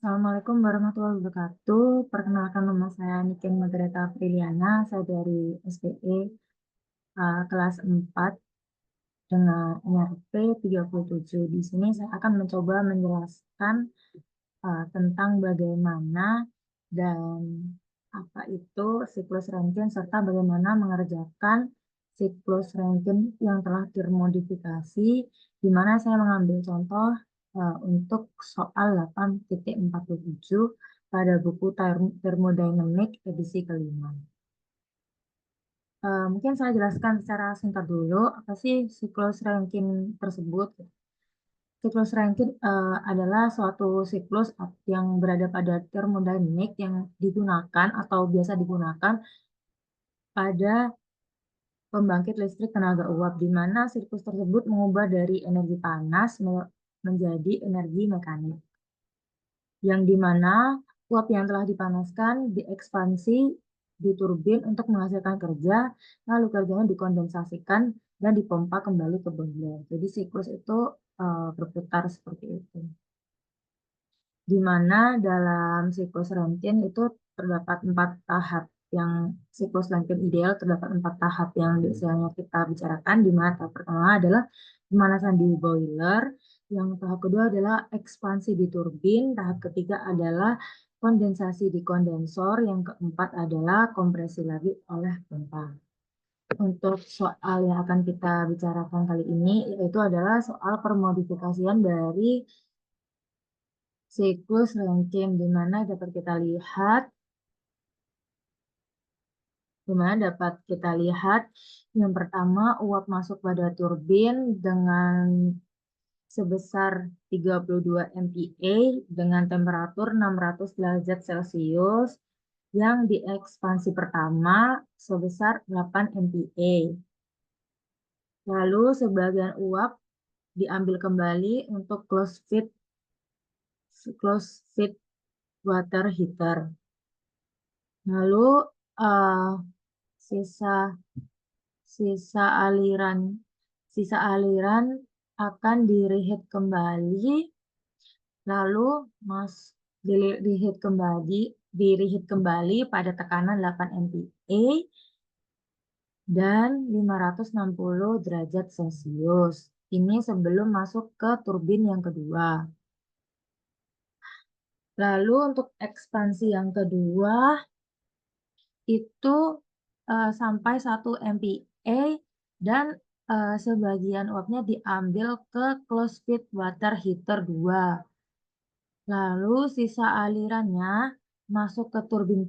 Assalamualaikum warahmatullahi wabarakatuh. Perkenalkan nama saya Niken Margareta Apriliana. Saya dari SPE kelas 4 dengan NRP 37. Di sini saya akan mencoba menjelaskan tentang bagaimana dan apa itu siklus Rankine serta bagaimana mengerjakan siklus Rankine yang telah termodifikasi, di mana saya mengambil contoh untuk soal 8.47 pada buku Thermodynamic edisi kelima. Mungkin saya jelaskan secara singkat dulu apa sih siklus Rankine tersebut. Siklus Rankine adalah suatu siklus yang berada pada termodinamik yang digunakan atau biasa digunakan pada pembangkit listrik tenaga uap, di mana siklus tersebut mengubah dari energi panas menjadi energi mekanik, yang di mana uap yang telah dipanaskan diekspansi di turbin untuk menghasilkan kerja, lalu kerjanya dikondensasikan dan dipompa kembali ke boiler. Jadi siklus itu berputar seperti itu. Di mana dalam siklus Rankine itu terdapat 4 tahap. Yang siklus Rankine ideal terdapat 4 tahap yang biasanya kita bicarakan, di mana tahap pertama adalah pemanasan di boiler, yang tahap kedua adalah ekspansi di turbin, tahap ketiga adalah kondensasi di kondensor, yang keempat adalah kompresi lagi oleh pompa. Untuk soal yang akan kita bicarakan kali ini yaitu adalah soal permodifikasian dari siklus Rankine, di mana dapat kita lihat yang pertama uap masuk pada turbin dengan sebesar 32 MPa dengan temperatur 600 derajat Celcius yang diekspansi pertama sebesar 8 MPa. Lalu sebagian uap diambil kembali untuk closed feed water heater. Lalu sisa aliran akan di-reheat kembali, lalu di-reheat kembali pada tekanan 8 MPa dan 560 derajat Celcius. Ini sebelum masuk ke turbin yang kedua. Lalu untuk ekspansi yang kedua itu sampai 1 MPa dan sebagian uapnya diambil ke closed feed water heater 2. Lalu sisa alirannya masuk ke turbin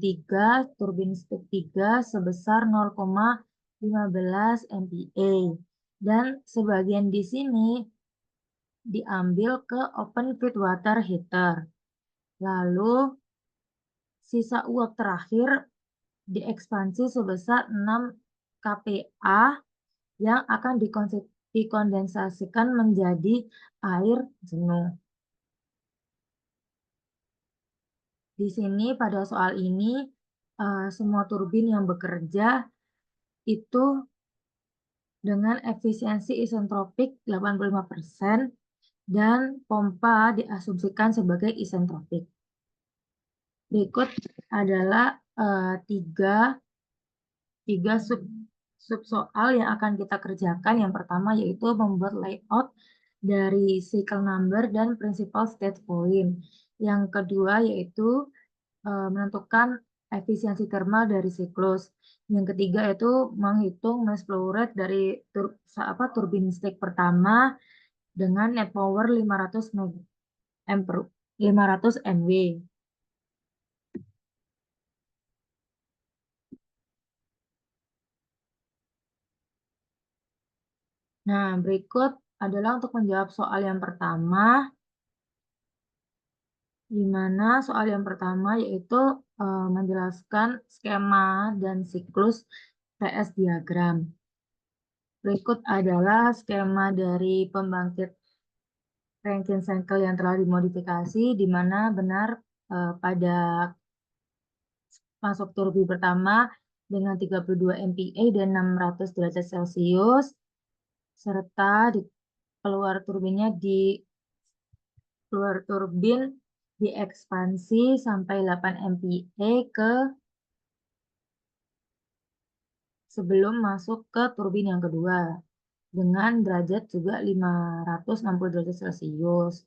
stik 3 sebesar 0,15 MPa. Dan sebagian di sini diambil ke open feed water heater. Lalu sisa uap terakhir diekspansi sebesar 6 kPa yang akan dikondensasikan menjadi air jenuh. Di sini pada soal ini semua turbin yang bekerja itu dengan efisiensi isentropik 85% dan pompa diasumsikan sebagai isentropik. Berikut adalah tiga sub soal yang akan kita kerjakan. Yang pertama yaitu membuat layout dari cycle number dan principal state point. Yang kedua yaitu menentukan efisiensi thermal dari siklus. Yang ketiga itu menghitung mass flow rate dari turbin listrik pertama dengan net power 500 MW. Nah, berikut adalah untuk menjawab soal yang pertama, di mana soal yang pertama yaitu menjelaskan skema dan siklus PS diagram. Berikut adalah skema dari pembangkit Rankine cycle yang telah dimodifikasi, di mana benar pada masuk turbin pertama dengan 32 MPa dan 600 derajat Celcius, serta di keluar turbin diekspansi sampai 8 MPa ke sebelum masuk ke turbin yang kedua dengan derajat juga 560 derajat Celcius.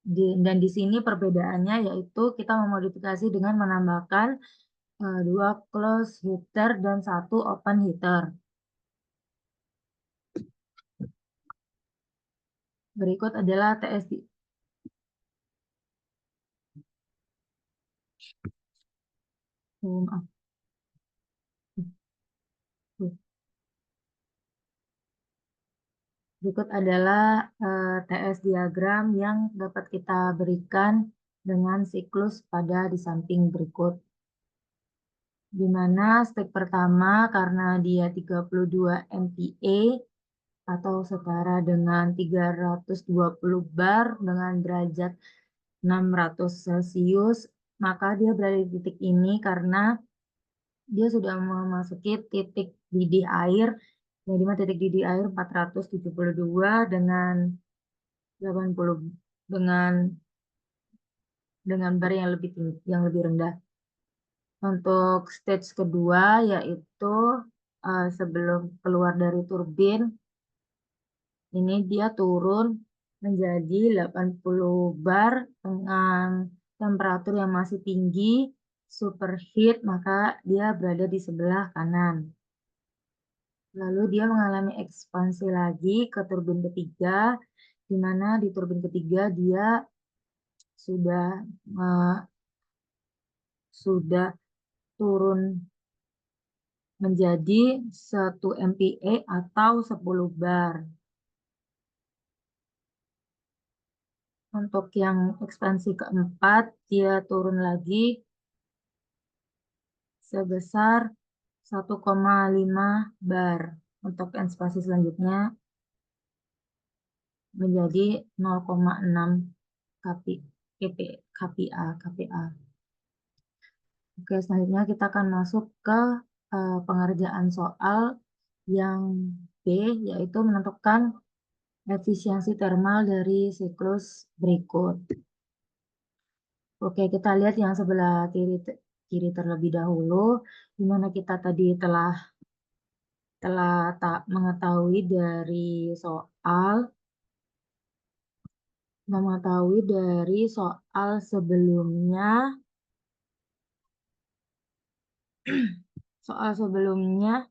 Dan di sini perbedaannya yaitu kita memodifikasi dengan menambahkan 2 close heater dan 1 open heater. Berikut adalah TS. Berikut adalah TS diagram yang dapat kita berikan dengan siklus pada di samping berikut. Di mana step pertama karena dia 32 MPa atau setara dengan 320 bar dengan derajat 600 Celcius, maka dia berada di titik ini karena dia sudah memasuki titik didih air, yang dimana titik didih air 472 dengan 80 dengan bar yang lebih tinggi, yang lebih rendah. Untuk stage kedua yaitu sebelum keluar dari turbin, ini dia turun menjadi 80 bar dengan temperatur yang masih tinggi, superheat, maka dia berada di sebelah kanan. Lalu dia mengalami ekspansi lagi ke turbin ketiga, di mana di turbin ketiga dia sudah turun menjadi 1 MPa atau 10 bar. Untuk yang ekspansi keempat, dia turun lagi sebesar 1,5 bar. Untuk ekspansi selanjutnya menjadi 0,6 kPa. Oke, selanjutnya kita akan masuk ke pengerjaan soal yang B, yaitu menentukan efisiensi termal dari siklus berikut. Oke, kita lihat yang sebelah kiri terlebih dahulu, di mana kita tadi telah mengetahui dari soal sebelumnya.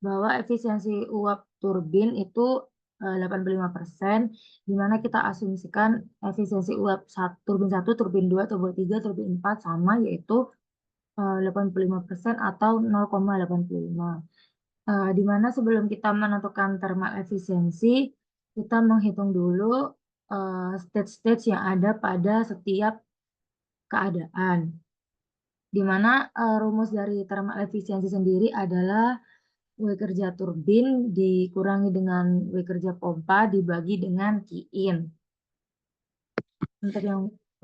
Bahwa efisiensi uap turbin itu 85%, di mana kita asumsikan efisiensi uap turbin 1, turbin 2, turbin 3, turbin 4 sama, yaitu 85% atau 0,85. Di mana sebelum kita menentukan thermal efisiensi, kita menghitung dulu stage-stage yang ada pada setiap keadaan. Di mana rumus dari thermal efisiensi sendiri adalah W kerja turbin dikurangi dengan W kerja pompa dibagi dengan Q-in.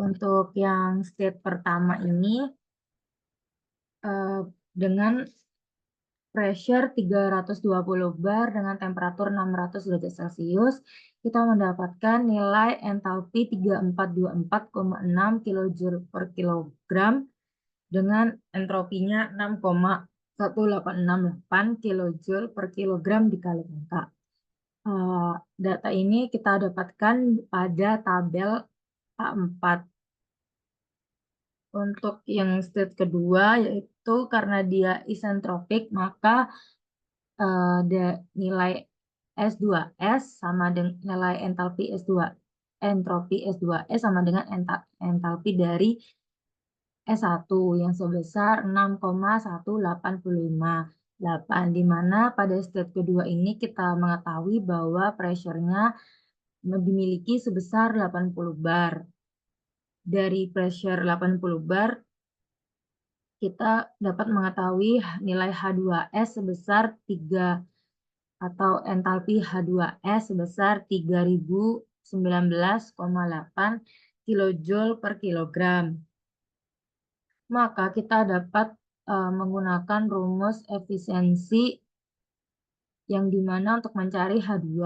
Untuk yang state pertama ini dengan pressure 320 bar dengan temperatur 600 derajat Celcius, kita mendapatkan nilai entalpi 3424,6 kJ per kilogram dengan entropinya 6,1868 kJ per kilogram dikali angka. Data ini kita dapatkan pada tabel A4. Untuk yang state kedua, yaitu karena dia isentropik, maka nilai S2S sama dengan nilai entalpi entropi S2S sama dengan entalpi dari S1 yang sebesar 6,1858, di mana pada state kedua ini kita mengetahui bahwa pressure-nya dimiliki sebesar 80 bar. Dari pressure 80 bar, kita dapat mengetahui nilai H2S sebesar 3 atau entalpi H2S sebesar 3019,8 kJ per kilogram. Maka kita dapat menggunakan rumus efisiensi yang dimana untuk mencari H2.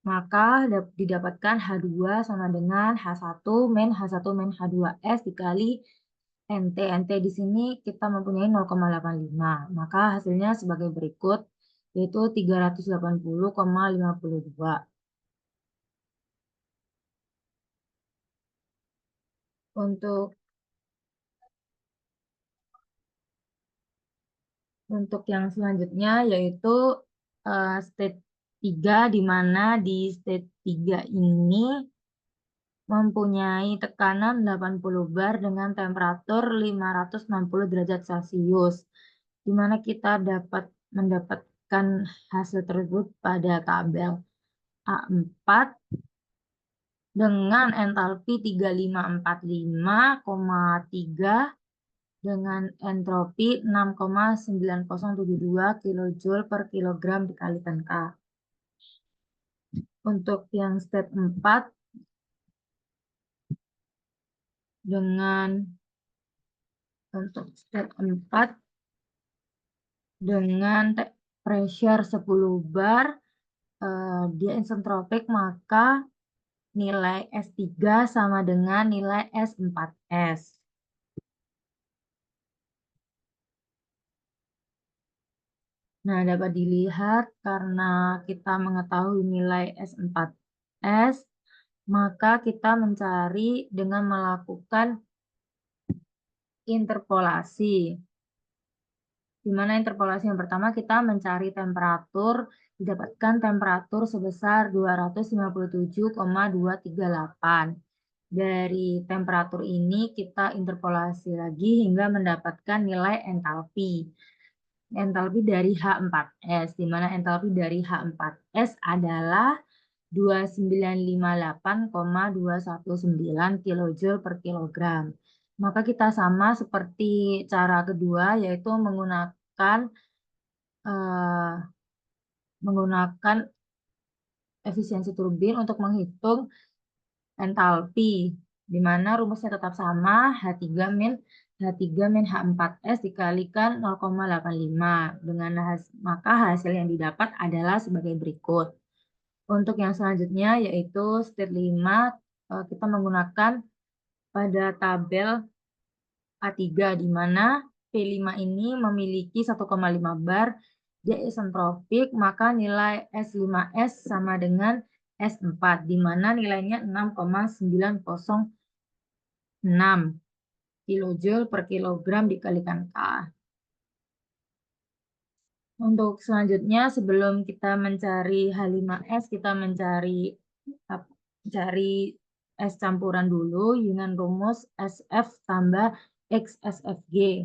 Maka didapatkan H2 sama dengan H1 min H1 min H2S dikali NT. NT di sini kita mempunyai 0,85. Maka hasilnya sebagai berikut, yaitu 380,52. Untuk yang selanjutnya yaitu state 3, di mana di state 3 ini mempunyai tekanan 80 bar dengan temperatur 560 derajat Celcius, di mana kita dapat mendapatkan hasil tersebut pada tabel A4 dengan entalpi 3545,3 dengan entropi 6,9072 kJ per kilogram dikalikan K. Untuk yang step 4 dengan pressure 10 bar, dia isentropik, maka nilai S3 sama dengan nilai S4S. Nah, dapat dilihat karena kita mengetahui nilai S4S, maka kita mencari dengan melakukan interpolasi. Di mana interpolasi yang pertama kita mencari temperatur, didapatkan temperatur sebesar 257,238. Dari temperatur ini kita interpolasi lagi hingga mendapatkan nilai entalpi. Entalpi dari H4S, di mana entalpi dari H4S adalah 2958,219 kJ per kilogram. Maka kita sama seperti cara kedua, yaitu menggunakan efisiensi turbin untuk menghitung entalpi, di mana rumusnya tetap sama, H3 min H4S dikalikan 0,85. Maka hasil yang didapat adalah sebagai berikut. Untuk yang selanjutnya yaitu state 5, kita menggunakan pada tabel A3, di mana P5 ini memiliki 1,5 bar, dia isentropik, maka nilai S5S sama dengan S4, di mana nilainya 6,906 kJ per kilogram dikalikan K. Untuk selanjutnya, sebelum kita mencari H5S, kita mencari S campuran dulu dengan rumus SF tambah XSFG,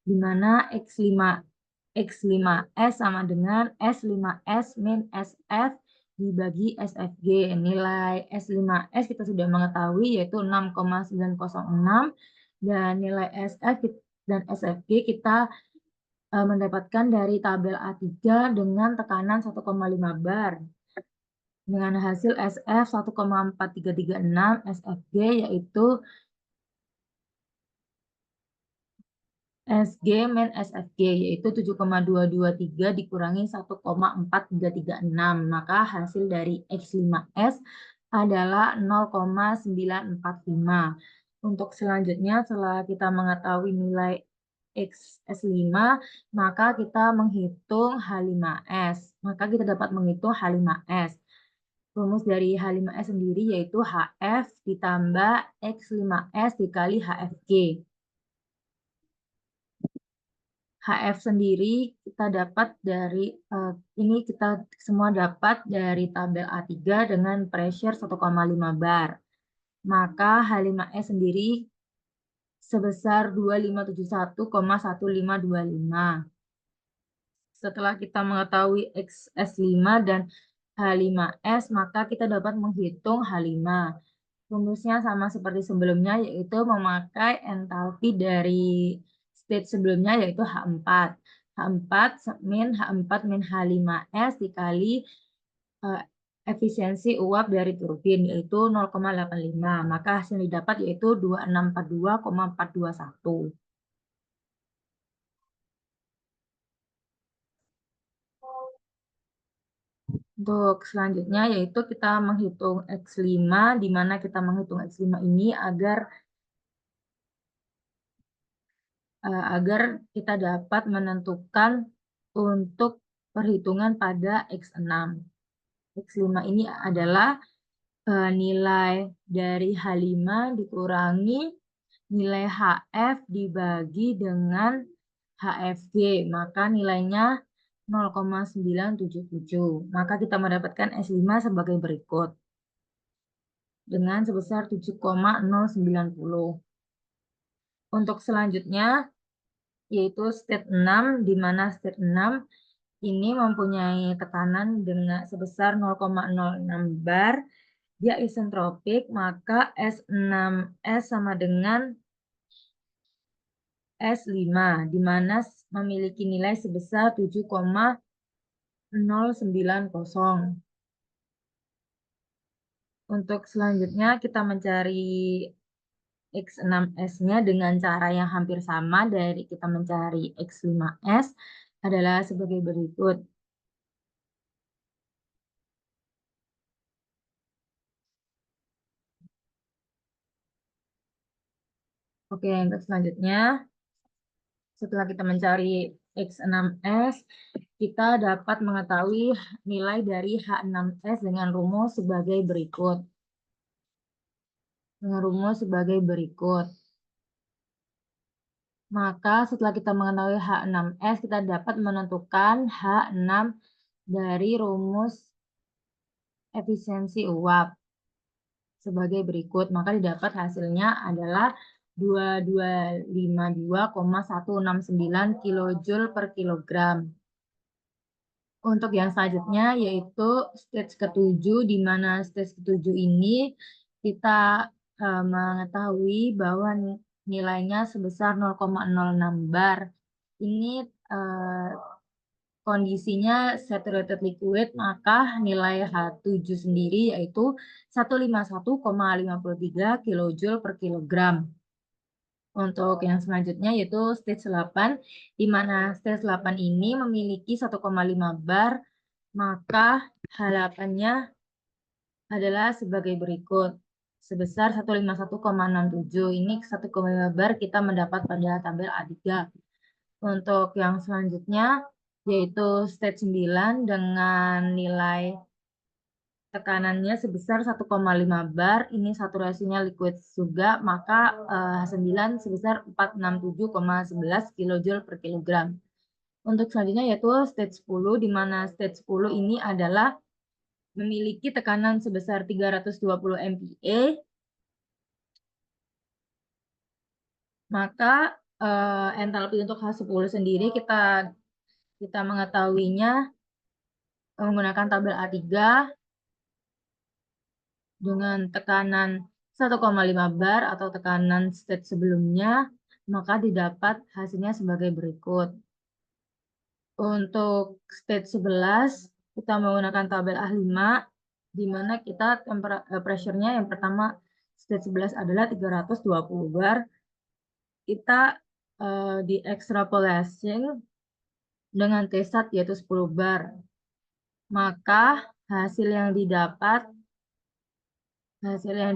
di mana X5S sama dengan S5S min SF dibagi SFG. Nilai S5S kita sudah mengetahui yaitu 6,906, dan nilai SF dan SFG kita mendapatkan dari tabel A3 dengan tekanan 1,5 bar. Dengan hasil SF 1,4336, SFG yaitu SG min SFG yaitu 7,223 dikurangi 1,4336. Maka hasil dari X5S adalah 0,945. Untuk selanjutnya, setelah kita mengetahui nilai XS5, maka kita menghitung H5S. Maka kita dapat menghitung H5S. Rumus dari H5S sendiri yaitu HF ditambah X5S dikali HFG. HF sendiri kita dapat dari, ini kita semua dapat dari tabel A3 dengan pressure 1,5 bar. Maka H5S sendiri sebesar 2571,1525. Setelah kita mengetahui XS5 dan H5S, maka kita dapat menghitung H5. Rumusnya sama seperti sebelumnya, yaitu memakai entalpi dari state sebelumnya, yaitu H4. H4 min H5S dikali efisiensi uap dari turbin, yaitu 0,85. Maka hasil yang didapat yaitu 2642,421. Untuk selanjutnya yaitu kita menghitung X5, di mana kita menghitung X5 ini agar kita dapat menentukan untuk perhitungan pada X6. X5 ini adalah nilai dari H5 dikurangi nilai HF dibagi dengan HFG, maka nilainya 0,977. Maka kita mendapatkan S5 sebagai berikut dengan sebesar 7,090. Untuk selanjutnya yaitu state 6, di mana state 6 ini mempunyai tekanan dengan sebesar 0,06 bar, dia isentropik, maka S6S sama dengan S5, di mana memiliki nilai sebesar 7,090. Untuk selanjutnya kita mencari X6S-nya dengan cara yang hampir sama dari kita mencari X5S adalah sebagai berikut. Oke, untuk selanjutnya setelah kita mencari X6S, kita dapat mengetahui nilai dari H6S dengan rumus sebagai berikut. Maka setelah kita mengetahui H6S, kita dapat menentukan H6 dari rumus efisiensi uap sebagai berikut. Maka didapat hasilnya adalah 2252,169 kJ per kilogram. Untuk yang selanjutnya yaitu stage ke-7, di mana stage ke-7 ini kita mengetahui bahwa nilainya sebesar 0,06 bar. Ini kondisinya saturated liquid, maka nilai H7 sendiri yaitu 151,53 kJ per kilogram. Untuk yang selanjutnya yaitu stage 8, di mana stage 8 ini memiliki 1,5 bar, maka H8-nya adalah sebagai berikut. Sebesar 151,67. Ini 1,5 bar kita mendapat pada tabel A3. Untuk yang selanjutnya yaitu stage 9 dengan nilai tekanannya sebesar 1,5 bar, ini saturasinya liquid juga, maka H9 sebesar 467,11 kJ per kilogram. Untuk selanjutnya yaitu stage 10, di mana stage 10 ini adalah memiliki tekanan sebesar 320 MPa, maka entalpi untuk H10 sendiri kita mengetahuinya menggunakan tabel A3 dengan tekanan 1,5 bar atau tekanan stage sebelumnya, maka didapat hasilnya sebagai berikut. Untuk stage 11, kita menggunakan tabel A5, di mana kita pressure-nya yang pertama stage 11 adalah 320 bar. Kita diekstrapolasi dengan T-sat yaitu 10 bar. Maka hasil yang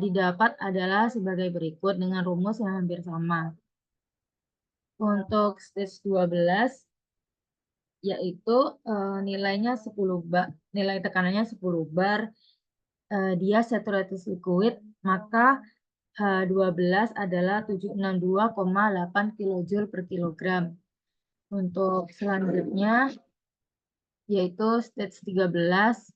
didapat adalah sebagai berikut dengan rumus yang hampir sama. Untuk stage 12 yaitu nilainya 10 bar, nilai tekanannya 10 bar, dia saturated liquid, maka H12 adalah 762,8 kJ per kilogram. Untuk selanjutnya yaitu stage 13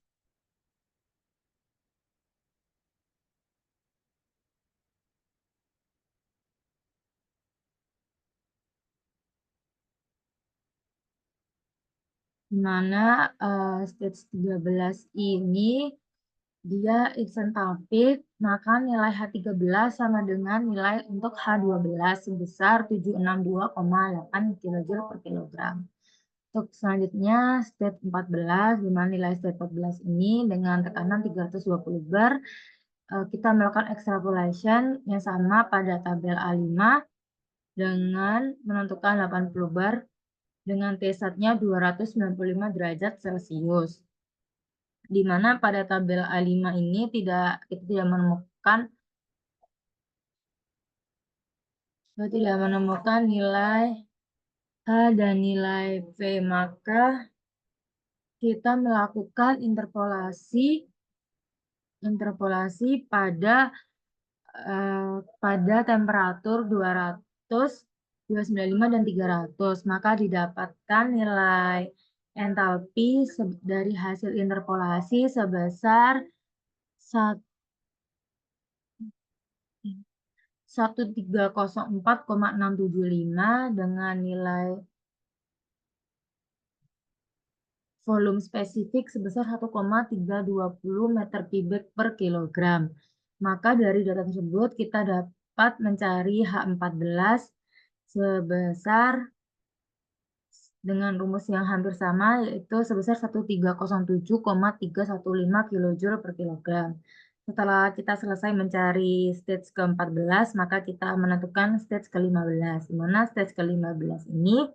di mana stage 13 ini dia isentropik, maka nilai H13 sama dengan nilai untuk H12 sebesar 762,8 kJ per kilogram. Untuk selanjutnya stage 14, di mana nilai stage 14 ini dengan tekanan 320 bar, kita melakukan extrapolation yang sama pada tabel A5 dengan menentukan 80 bar dengan T-satnya 295 derajat Celcius. di mana pada tabel A5 ini kita tidak menemukan nilai H dan nilai V, maka kita melakukan interpolasi pada temperatur 200, 295 dan 300, maka didapatkan nilai entalpi dari hasil interpolasi sebesar 1304,675 dengan nilai volume spesifik sebesar 1,320 meter kubik per kilogram. Maka dari data tersebut kita dapat mencari H14 sebesar dengan rumus yang hampir sama, yaitu sebesar 1307,315 kJ per kilogram. Setelah kita selesai mencari stage ke-14, maka kita menentukan stage ke-15. Di mana stage ke-15 ini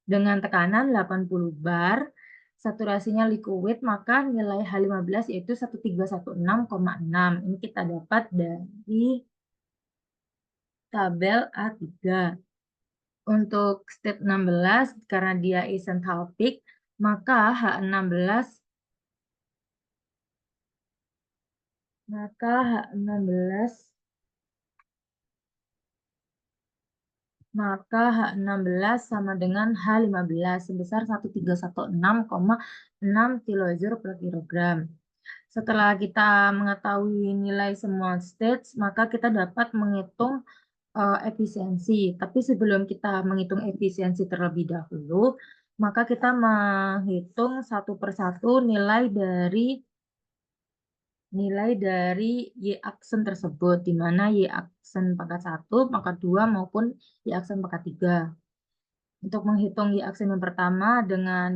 dengan tekanan 80 bar, saturasinya liquid, maka nilai H15 yaitu 1316,6. Ini kita dapat dari tabel A3. Untuk state 16, karena dia isenthalpic, maka H16 sama dengan H15 sebesar 1316,6 kJ per kilogram. Setelah kita mengetahui nilai semua stage, maka kita dapat menghitung efisiensi. Tapi sebelum kita menghitung efisiensi terlebih dahulu, maka kita menghitung satu persatu nilai dari Y aksen tersebut, di mana Y aksen pangkat 1, pangkat 2, maupun Y aksen pangkat 3. Untuk menghitung Y aksen yang pertama dengan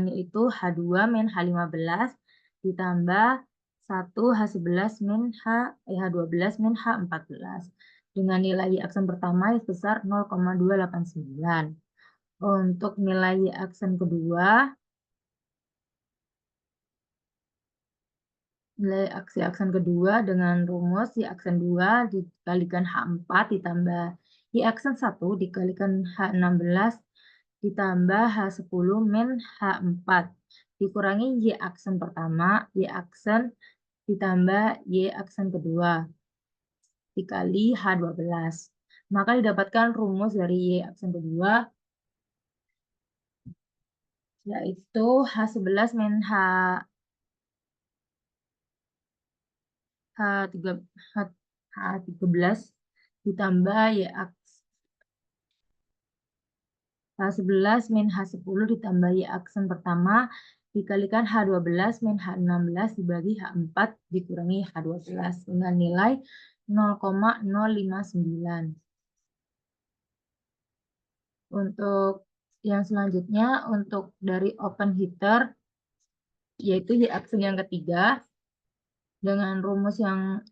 yaitu H2 min H15 ditambah 1 H11 min H12 min H14 dengan nilai Y aksen pertama sebesar 0,289. Untuk nilai Y aksen kedua, nilai aksen kedua dengan rumus Y aksen 2 dikalikan H4 ditambah Y aksen 1 dikalikan H16 ditambah H10 min H4 dikurangi Y aksen pertama, Y aksen ditambah Y aksen kedua dikali H12. Maka didapatkan rumus dari Y aksen kedua yaitu H11 min H13 ditambah Y aksen H11 min H10 ditambah Y aksen pertama dikalikan H12 min H16 dibagi H4 dikurangi H12 dengan nilai 0,059. Untuk yang selanjutnya, untuk dari open heater, yaitu Y aksen yang ketiga, dengan rumus yang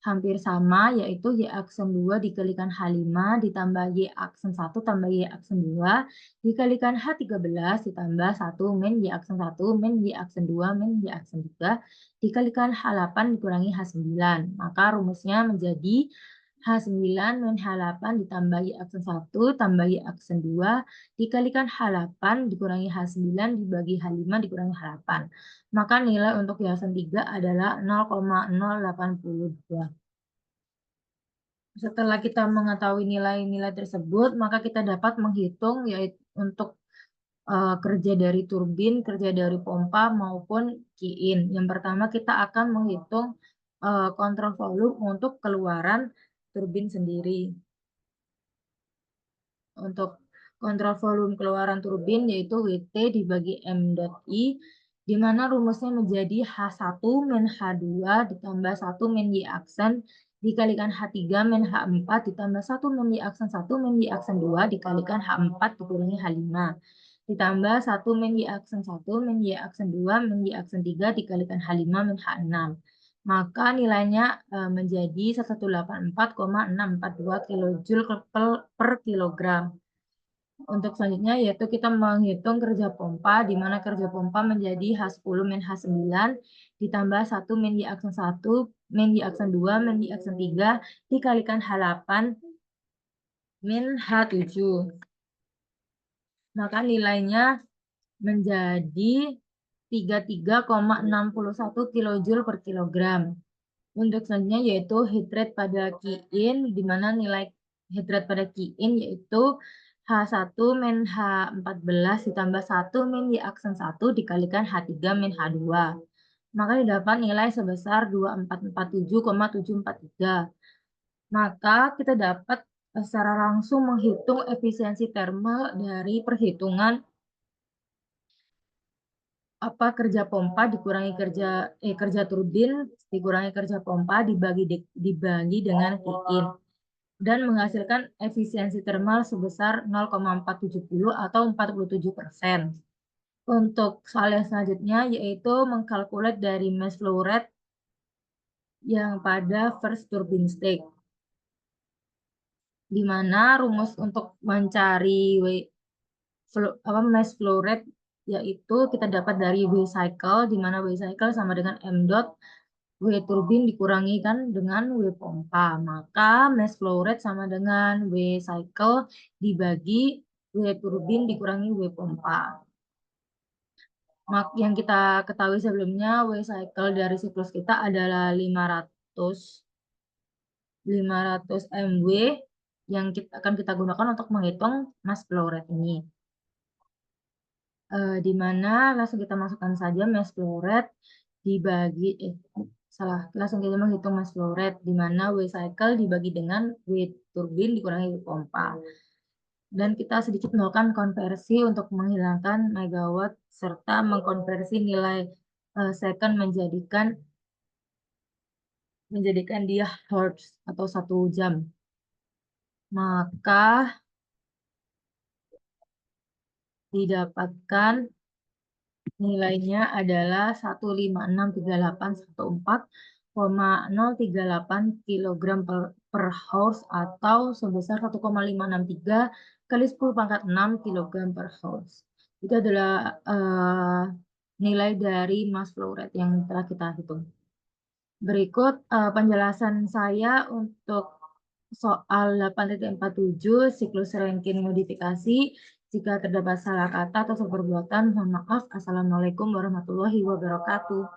hampir sama, yaitu Y aksen 2 dikalikan H5 ditambah Y aksen 1 tambah Y aksen 2 dikalikan H13 ditambah 1 min Y aksen 1 min Y aksen 2 min Y aksen 3 dikalikan H8 dikurangi H9. Maka rumusnya menjadi H9 min H8 ditambah Y aksen 1 tambah Y aksen 2 dikalikan H8 dikurangi H9 dibagi H5 dikurangi H8. Maka nilai untuk Y aksen 3 adalah 0,082. Setelah kita mengetahui nilai-nilai tersebut, maka kita dapat menghitung yaitu untuk kerja dari turbin, kerja dari pompa, maupun key-in. Yang pertama kita akan menghitung kontrol volume untuk keluaran turbin sendiri. Untuk kontrol volume keluaran turbin yaitu WT dibagi M.I, di mana rumusnya menjadi H1 min H2 ditambah 1 min Y aksen dikalikan H3 min H4 ditambah 1 min Y aksen 1 min Y aksen 2 dikalikan H4 dikurangi H5 ditambah 1 min Y aksen 1 min Y aksen 2 min Y aksen 3 dikalikan H5 min H6. Maka nilainya menjadi 1184,642 kJ per kilogram. Untuk selanjutnya yaitu kita menghitung kerja pompa, di mana kerja pompa menjadi H10 min H9 ditambah 1 min Y aksen 1 min Y aksen 2 min Y aksen 3 dikalikan H8 min H7. Maka nilainya menjadi 33,61 kilojoule per kilogram. Untuk selanjutnya yaitu heat rate pada Qin, di mana nilai heat rate pada Qin yaitu H1 min H14 ditambah 1 min Y aksen 1 dikalikan H3 min H2. Maka didapat nilai sebesar 2447,743. Maka kita dapat secara langsung menghitung efisiensi thermal dari perhitungan kerja pompa dikurangi kerja turbin dikurangi kerja pompa dibagi dengan Qin dan menghasilkan efisiensi thermal sebesar 0,470 atau 47%. Untuk soal yang selanjutnya yaitu mengkalkulat dari mass flow rate yang pada first turbine stage, di mana rumus untuk mencari mass flow rate yaitu kita dapat dari W cycle, di mana W cycle sama dengan M dot W turbin dikurangi kan dengan W pompa. Maka mass flow rate sama dengan W cycle dibagi W turbin dikurangi W pompa. Yang kita ketahui sebelumnya W cycle dari siklus kita adalah 500 MW yang akan kita gunakan untuk menghitung mass flow rate ini. Di mana langsung kita masukkan saja mass flow rate dibagi langsung kita menghitung mass flow rate, di mana W cycle dibagi dengan W turbin dikurangi W pompa. Dan kita sedikit melakukan konversi untuk menghilangkan megawatt serta mengkonversi nilai second menjadikan dia hertz atau 1 jam. Maka didapatkan nilainya adalah 1563814,038 kg per horse atau sebesar 1,563 kali 10 pangkat 6 kg per horse. Itu adalah nilai dari mass flow rate yang telah kita hitung. Berikut penjelasan saya untuk soal 8.47 siklus Rankine modifikasi. Jika terdapat salah kata atau perbuatan, mohon maaf. Assalamualaikum warahmatullahi wabarakatuh.